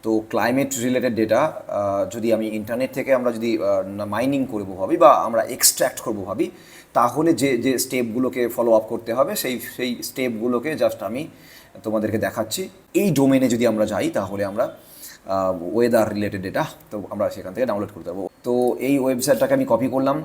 তো climate related data যদি আমি ইন্টারনেট থেকে আমরা যদি মাইনিং করবো ভাবি বা আমরা এক্সট্র্যাক্ট করবো ভাবি, তাহলে যে যে স্টেপগুলোকে ফলো আপ করতে হবে সেই স্টেপগুলোকে জাস্ট আমি তোমাদেরকে দেখাচ্ছি। এই ডোমেনে যদি আমরা যাই তাহলে আমরা ওয়েদার রিলেটেড ডেটা তো আমরা সেখান থেকে ডাউনলোড করতে পারবো। তো এই ওয়েবসাইটটাকে আমি কপি করলাম।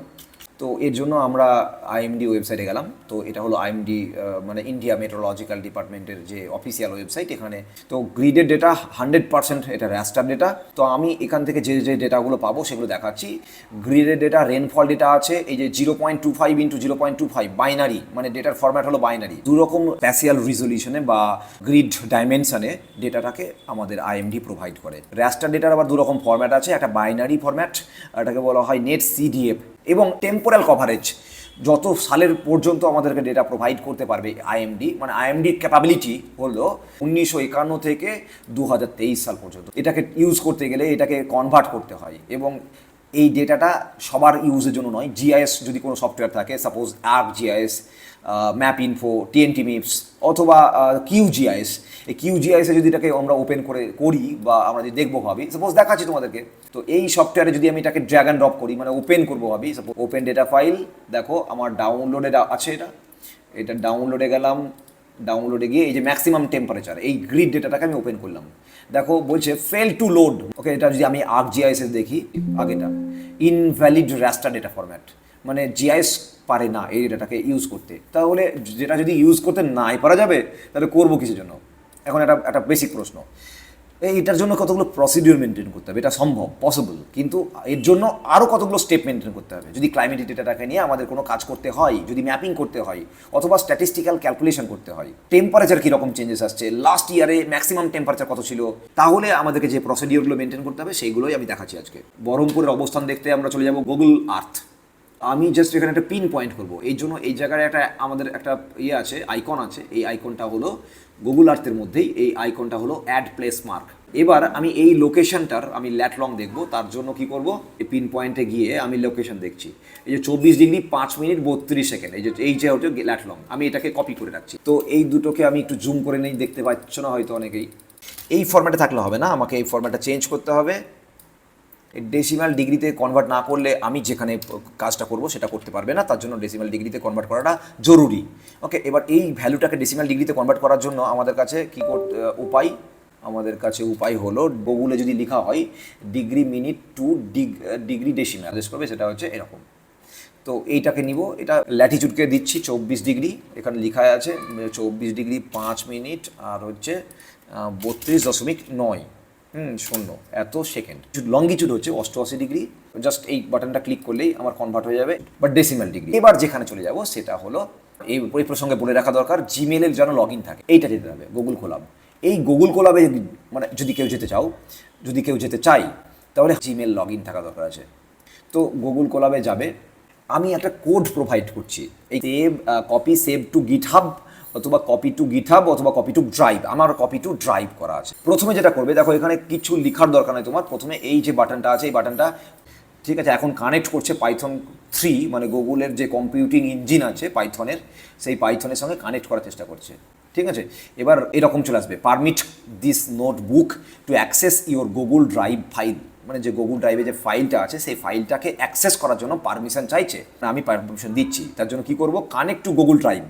তো এর জন্য আমরা আইএমডি ওয়েবসাইটে গেলাম। তো এটা হলো আইএমডি মানে ইন্ডিয়া মেট্রোলজিক্যাল ডিপার্টমেন্টের যে অফিসিয়াল ওয়েবসাইট। এখানে তো গ্রিডের ডেটা 100% এটা র্যাস্টার ডেটা। তো আমি এখান থেকে যে যে ডেটাগুলো পাবো সেগুলো দেখাচ্ছি। গ্রিডের ডেটা রেনফল ডেটা আছে, এই যে 0.25 ইন্টু 0.25 বাইনারি, মানে ডেটার ফরম্যাট হলো বাইনারি। দুরকম স্প্যাসিয়াল রিজলিউশনে বা গ্রিড ডাইমেনশনে ডেটাটাকে আমাদের আইএমডি প্রোভাইড করে। র্যাস্টার ডেটার আবার দুরকম ফরম্যাট আছে, একটা বাইনারি ফরম্যাট, এটাকে বলা হয় নেট সিডিএফ, এবং টেম্পোরাল কভারেজ, যত সালের পর্যন্ত আমাদেরকে ডেটা প্রোভাইড করতে পারবে আইএমডি, মানে আইএমডির ক্যাপাবিলিটি হলো 1951 থেকে 2023 সাল পর্যন্ত। এটাকে ইউজ করতে গেলে এটাকে কনভার্ট করতে হয়, এবং এই ডেটাটা সবার ইউজের জন্য নয়। জিআইএস যদি কোনো সফটওয়্যার থাকে, suppose ArcGIS, MapInfo, TNTmips অথবা কিউজিআইএস, এই কিউজিআইএসে যদি এটাকে আমরা ওপেন করি বা আমরা যদি দেখবো ভাবি, সাপোজ দেখাচ্ছি তোমাদেরকে। তো এই সফটওয়্যারে যদি আমি এটাকে ড্র্যাগ অ্যান্ড ড্রপ করি, মানে ওপেন করবো ভাবি, সাপোজ ওপেন ডেটা ফাইল, দেখো আমার ডাউনলোডে আছে, এটা ডাউনলোডে গেলাম। ডাউনলোডে গিয়ে এই যে ম্যাক্সিমাম টেম্পারেচার, এই গ্রিড ডেটাটাকে আমি ওপেন করলাম। দেখো বলছে ফেল টু লোড। ওকে, এটা যদি আমি আর্ক জিআইএসে দেখি, আগেটা ইনভ্যালিড র্যাস্টার ডেটা ফরম্যাট, মানে জিআইএস পারে না এই ডেটাটাকে ইউজ করতে। তাহলে যেটা যদি ইউজ করতে নাই পারা যাবে, তাহলে করবো কিসের জন্য? এখন একটা বেসিক প্রশ্ন। এটার জন্য কতগুলো প্রসিডিউর মেনটেন করতে হবে, এটা সম্ভব, পসিবল, কিন্তু এর জন্য আরও কতগুলো স্টেপ মেনটেন করতে হবে। যদি ক্লাইমেট ডেটাটাকে নিয়ে আমাদের কোনো কাজ করতে হয়, যদি ম্যাপিং করতে হয়, অথবা স্ট্যাটিস্টিক্যাল ক্যালকুলেশন করতে হয়, টেম্পারেচার কীরকম চেঞ্জেস আসছে, লাস্ট ইয়ারে ম্যাক্সিমাম টেম্পারেচার কত ছিল, তাহলে আমাদেরকে যে প্রসিডিউরগুলো মেনটেন করতে হবে সেইগুলোই আমি দেখাচ্ছি আজকে। বহরমপুরের অবস্থান দেখতে আমরা চলে যাব গুগল আর্থ। আমি জাস্ট এখানে একটা পিন পয়েন্ট করবো, এই জন্য এই জায়গায় আমাদের একটা আছে, আইকন আছে। এই আইকনটা হলো গুগল আর্থের মধ্যেই, এই আইকনটা হলো অ্যাড প্লেস মার্ক। এবার আমি এই লোকেশনটার আমি ল্যাটলং দেখবো, তার জন্য কি করব, এই পিন পয়েন্টে গিয়ে আমি লোকেশন দেখছি। এই যে 24 ডিগ্রি 5 মিনিট 32 সেকেন্ড, এই যে হচ্ছে ল্যাটলং। আমি এটাকে কপি করে রাখছি। তো এই দুটোকে আমি একটু জুম করে নেই, দেখতে পাচ্ছ না হয়তো অনেকেই। এই ফরম্যাটে থাকলে হবে না, আমাকে এই ফরম্যাটটা চেঞ্জ করতে হবে। ডেসিমাল ডিগ্রিতে কনভার্ট না করলে আমি যেখানে কাজটা করব সেটা করতে পারবে না, তার জন্য ডেসিমাল ডিগ্রিতে কনভার্ট করাটা জরুরি। ওকে, এবার এই ভ্যালুটাকে ডেসিমাল ডিগ্রিতে কনভার্ট করার জন্য আমাদের কাছে কী করতে উপায় হলো, গুগলে যদি লেখা হয় degree minute to degree decimal আদেশ করবে, সেটা হচ্ছে এরকম। তো এইটাকে নিব, এটা ল্যাটিটিউডকে দিচ্ছি 24 ডিগ্রি, এখানে লেখা আছে 24 ডিগ্রি 5 মিনিট আর হচ্ছে 32.9 শূন্য এত সেকেন্ড। লঙ্গিটিউড হচ্ছে 88 ডিগ্রি। জাস্ট এই বাটনটা ক্লিক করলেই আমার কনভার্ট হয়ে যাবে, বাট ডেসিমাল ডিগ্রি। এবার যেখানে চলে যাব সেটা হলো, এই প্রসঙ্গে বলে রাখা দরকার, জিমেলের যেন লগ ইন থাকে, এইটা যেতে হবে গুগল কোলাব। এই গুগল কোলাবে মানে যদি কেউ যেতে চাই তাহলে জিমেল লগ ইন থাকা দরকার আছে। তো গুগল কোলাবে যাবে, আমি একটা কোড প্রোভাইড করছি, এই সেভ টু গিটহাব অথবা কপি টু গিটহাব অথবা কপি টু ড্রাইভ। আমার কপি টু ড্রাইভ করা আছে। প্রথমে যেটা করবে, দেখো এখানে কিছু লেখার দরকার নেই তোমার। প্রথমে এই যে বাটনটা আছে, এই বাটনটা ঠিক আছে, এখন কানেক্ট করছে পাইথন 3, মানে গুগলের যে কম্পিউটিং ইঞ্জিন আছে পাইথনের, সেই পাইথনের সঙ্গে কানেক্ট করার চেষ্টা করছে। ঠিক আছে, এবার এরকম চলে আসবে, permit this notebook to access your Google Drive file, মানে যে গুগল ড্রাইভে যে ফাইলটা আছে সেই ফাইলটাকে অ্যাক্সেস করার জন্য পারমিশন চাইছে। আমি পারমিশন দিচ্ছি, তার জন্য কি করব, কানেক্ট টু গুগল ড্রাইভ।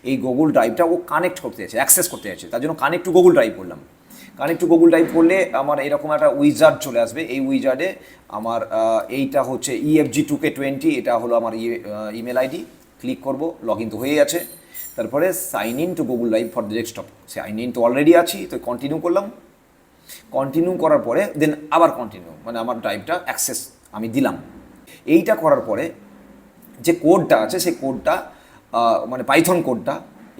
এই গুগল ড্রাইভটা ও কানেক্ট করতে চাইছে, অ্যাক্সেস করতে চাইছে, তার জন্য কানেক্ট টু গুগল ড্রাইভ করলাম। কানেক্ট টু গুগল ড্রাইভ করলে আমার এরকম একটা উইজার্ড চলে আসবে। এই উইজার্ডে আমার এইটা হচ্ছে EFG2K20, এটা হলো আমার ইমেল আইডি। ক্লিক করব, লগ ইন তো হয়ে আছে। তারপরে sign in to Google Drive for the desktop, sign in তো অলরেডি আছি, তো কন্টিনিউ করলাম। কন্টিনিউ করার পরে দেন আবার কন্টিনিউ, মানে আমার ড্রাইভটা অ্যাক্সেস আমি দিলাম। এইটা করার পরে যে কোডটা আছে সেই কোডটা মানে পাইথন কোডটা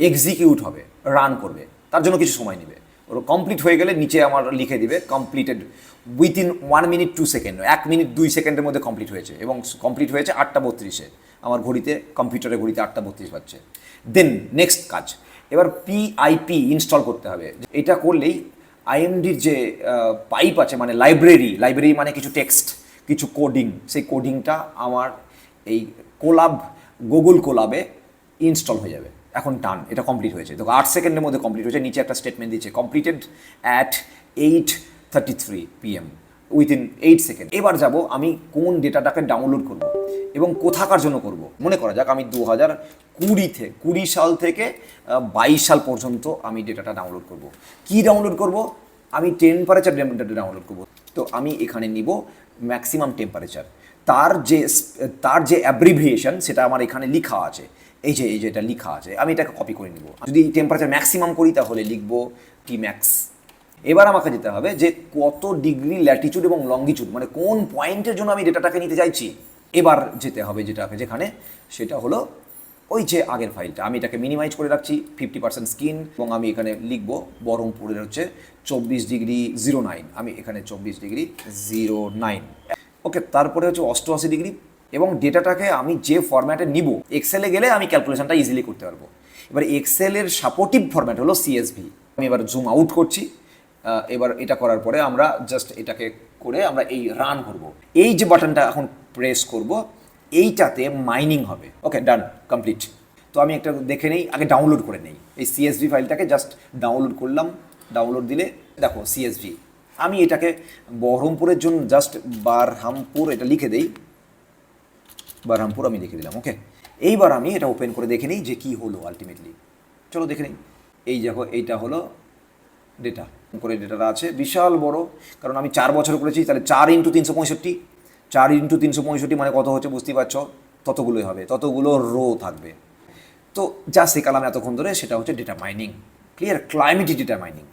এক্সিকিউট হবে, রান করবে, তার জন্য কিছু সময় নেবে। ওর কমপ্লিট হয়ে গেলে নিচে আমার লিখে দিবে completed within 1 minute 2 second, 1 minute 2 সেকেন্ডের মধ্যে কমপ্লিট হয়েছে, এবং কমপ্লিট হয়েছে 8:32-এ। আমার ঘড়িতে, কম্পিউটারের ঘড়িতে 8:32 বাজছে। দেন নেক্সট কাজ, এবার PIP ইনস্টল করতে হবে। এটা করলেই আইএমডির যে পাইপ আছে, মানে লাইব্রেরি মানে কিছু টেক্সট, কিছু কোডিং, সেই কোডিংটা আমার এই গুগল কোলাবে ইনস্টল হয়ে যাবে। এখন ডান, এটা কমপ্লিট হয়েছে। তো 8 সেকেন্ডের মধ্যে কমপ্লিট হয়েছে। নিচে একটা স্টেটমেন্ট দিচ্ছে, completed at 10:33 PM within 8 second. এবার যাব আমি কোন ডেটাটাকে ডাউনলোড করব এবং কোথাকার জন্য করব। মনে করা যাক আমি 2020 সাল থেকে 22 সাল পর্যন্ত আমি ডেটাটা ডাউনলোড করব। কি ডাউনলোড করব? আমি টেম্পারেচার ডেটা ডাউনলোড করব। তো আমি এখানে নিব ম্যাক্সিমাম টেম্পারেচার, তার যে অ্যাব্রিভিয়েশন সেটা আমার এখানে লেখা আছে, এই যে এটা লেখা আছে, আমি এটাকে কপি করে নিব। যদি টেম্পারেচার ম্যাক্সিমাম করি তাহলে লিখব টি ম্যাক্স। এবার আমাকে যেতে হবে যে কত ডিগ্রি ল্যাটিচিউড এবং লঙ্গিচিউড, মানে কোন পয়েন্টের জন্য আমি ডেটাটাকে নিতে চাইছি। এবার যেতে হবে যেখানে সেটা হলো ওই যে আগের ফাইলটা, আমি এটাকে মিনিমাইজ করে রাখছি 50% স্কিন, এবং আমি এখানে লিখব বহরমপুরের হচ্ছে 24°09, আমি এখানে 24°09। ওকে, তারপরে হচ্ছে 88°, এবং ডেটাটাকে আমি যে ফরম্যাটে নিব, এক্সেলে গেলে আমি ক্যালকুলেশনটা ইজিলি করতে পারবো। এবার এক্সেলের সাপোর্টিভ ফরম্যাট হলো CSV। আমি এবার জুম আউট করছি। এবার এটা করার পরে আমরা জাস্ট এটাকে করে আমরা এই রান করব। এই যে বাটনটা এখন প্রেস করব, এইটাতে মাইনিং হবে। ওকে, ডান, কমপ্লিট। তো আমি একটা দেখে নেই, আগে ডাউনলোড করে নেই এই CSV ফাইলটাকে। জাস্ট ডাউনলোড করলাম, ডাউনলোড দিলে দেখো CSV। আমি এটাকে বহরমপুরের জন্য জাস্ট বারহামপুর এটা লিখে দেই, বারহামপুর আমি লিখে দিলাম। ওকে, এইবার আমি এটা ওপেন করে দেখে নিই যে কি হলো আলটিমেটলি। চলো দেখে নিই। এই দেখো, এইটা হলো ডেটা করে, ডেটাটা আছে বিশাল বড়, কারণ আমি 4 বছর করেছি। তাহলে 4 × 365, 4 × 365 মানে কত হচ্ছে বুঝতেই পারছো, ততগুলোই হবে, ততগুলো রো থাকবে। তো যা শেখালাম এতক্ষণ ধরে সেটা হচ্ছে data mining. Clear? Climatic data mining.